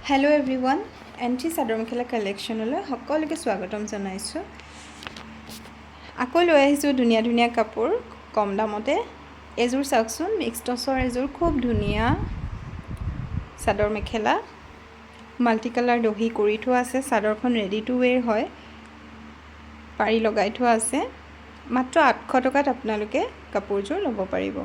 Hello' everyone, anti chador mekhela কালেকশ্যনলৈ সকলোকে স্বাগতম জনাইছোঁ। আকৌ লৈ আহিছোঁ ধুনীয়া ধুনীয়া কাপোৰ কম দামতে। এযোৰ চাওকচোন, মিক্স টচৰ এযোৰ খুব ধুনীয়া চাদৰ মেখেলা। মাল্টি কালাৰ দহি কৰি থোৱা আছে, চাদৰখন ৰেডি টু ৱেৰ হয়, পাৰি লগাই থোৱা আছে। মাত্ৰ 800 টকাত আপোনালোকে কাপোৰযোৰ ল'ব পাৰিব।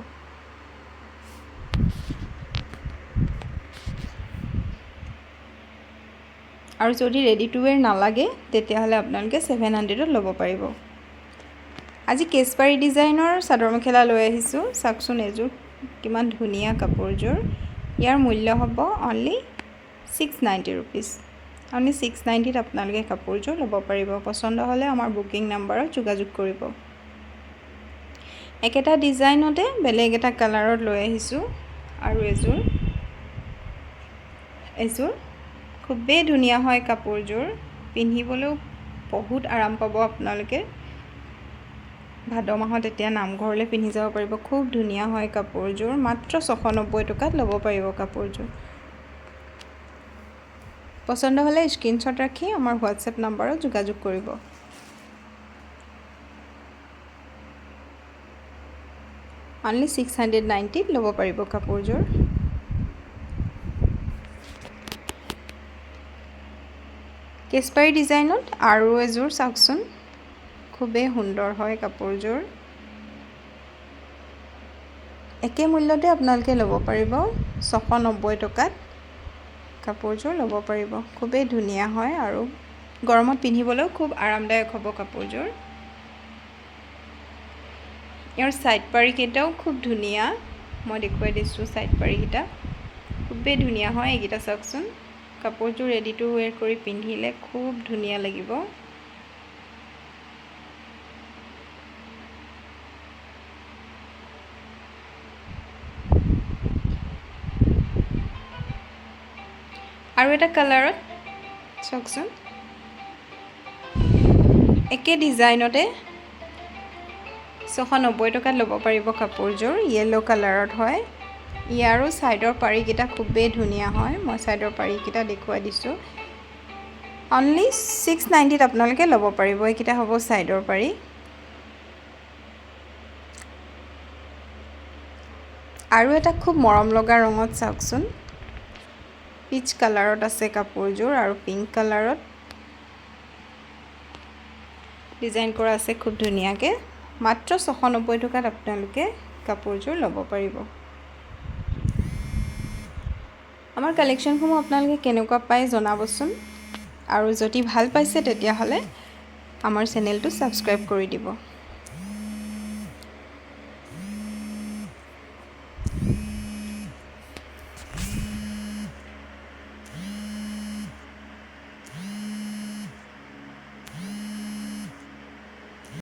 আৰু যদি ৰেডি টু ৱেৰ নালাগে তেতিয়াহ'লে আপোনালোকে 700ত ল'ব পাৰিব। আজি কেশবাৰী ডিজাইনৰ চাদৰ মেখেলা লৈ আহিছোঁ। চাওকচোন এযোৰ কিমান ধুনীয়া কাপোৰযোৰ। ইয়াৰ মূল্য হ'ব অনলি 690 ৰুপিজ। অনলি 690ত আপোনালোকে কাপোৰযোৰ ল'ব পাৰিব। পচন্দ হ'লে আমাৰ বুকিং নাম্বাৰত যোগাযোগ কৰিব। একেটা ডিজাইনতে বেলেগ এটা কালাৰত লৈ আহিছোঁ। আৰু এযোৰ খুবেই ধুনীয়া হয় কাপোৰযোৰ, পিন্ধিবলৈও বহুত আৰাম পাব আপোনালোকে। ভাদ মাহত এতিয়া নামঘৰলৈ পিন্ধি যাব পাৰিব। খুব ধুনীয়া হয় কাপোৰযোৰ। মাত্ৰ 690 টকাত ল'ব পাৰিব কাপোৰযোৰ। পচন্দ হ'লে স্ক্ৰীনশ্বট ৰাখি আমাৰ হোৱাটছএপ নাম্বাৰত যোগাযোগ কৰিব। অনলি 690ত ল'ব পাৰিব কাপোৰযোৰ। কেশবাৰী ডিজাইনত আৰু এযোৰ চাওকচোন, খুবেই সুন্দৰ হয় কাপোৰযোৰ। একে মূল্যতে আপোনালোকে ল'ব পাৰিব। 690 টকাত কাপোৰযোৰ ল'ব পাৰিব। খুবেই ধুনীয়া হয় আৰু গৰমত পিন্ধিবলৈও খুব আৰামদায়ক হ'ব কাপোৰযোৰ। ইয়াৰ ছাইড পাৰিকেইটাও খুব ধুনীয়া, মই দেখুৱাই দিছোঁ ছাইড পাৰিকেইটা। খুবেই ধুনীয়া হয় এইকেইটা চাওকচোন। কাপোৰযোৰ ৰেডি টু ৱেৰ কৰি পিন্ধিলে খুব ধুনীয়া লাগিব। আৰু এটা কালাৰত চাওকচোন, একে ডিজাইনতে 690 টকাত ল'ব পাৰিব কাপোৰযোৰ। য়েল্ল' কালাৰত হয়। ইয়াৰো ছাইডৰ পাৰিকেইটা খুবেই ধুনীয়া হয়। মই ছাইডৰ পাৰিকেইটা দেখুৱাই দিছোঁ। অনলি 690ত আপোনালোকে ল'ব পাৰিব। এইকেইটা হ'ব ছাইডৰ পাৰি। আৰু এটা খুব মৰম লগা ৰঙত চাওকচোন, পিচ কালাৰত আছে কাপোৰযোৰ আৰু পিংক কালাৰত ডিজাইন কৰা আছে খুব ধুনীয়াকৈ। মাত্ৰ 690 টকাত আপোনালোকে কাপোৰযোৰ ল'ব পাৰিব। আমাৰ কালেকশ্যনসমূহ আপোনালোকে কেনেকুৱা পায় জনাবচোন। আৰু যদি ভাল পাইছে তেতিয়াহ'লে আমাৰ চেনেলটো ছাবস্ক্ৰাইব কৰি দিব।